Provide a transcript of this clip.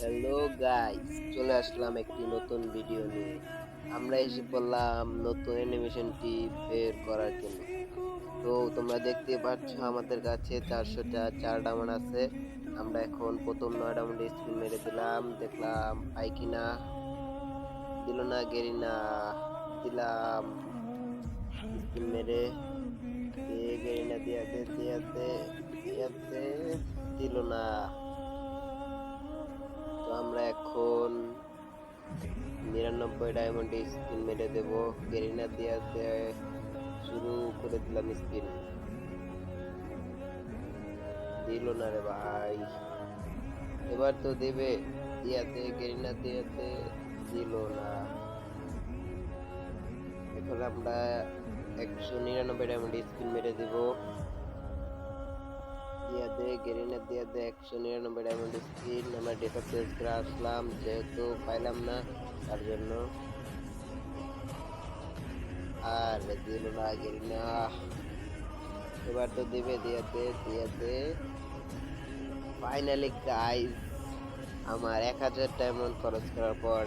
Hello guys, চলে আসলাম একটি নতুন ভিডিও নিয়ে। আমরা এসে পড়লাম নতুন অ্যানিমেশনটি বের করার জন্য। তো তোমরা দেখতে পাচ্ছ আমাদের কাছে 400টা 4 ডায়মন্ড আছে। আমরা এখন প্রথম 9 ডায়মন্ডে স্পিন মেরে দিলাম, দেখলাম পাই কিনা। দিল না, গেরিনা দিলাম স্পিন মেরে দিয়ে গেরিনা দিয়াতে দিয়াতে দিয়াতে দিল না। তো আমরা এখন 99 ডায়মন্ডে স্পিন মেরে দেব। গেরিনা দিয়াতে শুরু করে দিলাম স্পিন, দিল না রে ভাই। এবার তো দেবে, দিয়াতে গেরিনা দিয়াতে দিল না। এখন আমরা 199 ডায়মন্ডে স্পিন মেরে দেব। দিয়াতে গেরিনা দিয়াতে 199 ডায়মন্ড স্পিন। আমরা ডেটা চেঞ্জ করে আসলাম, যেহেতু পাইলাম না তার জন্য। আর দিল না গেরিনা। এবার তো দেবে, দিয়াতে দিয়াতে ফাইনালি গাইস আমার 1000 ডায়মন্ড খরচ করার পর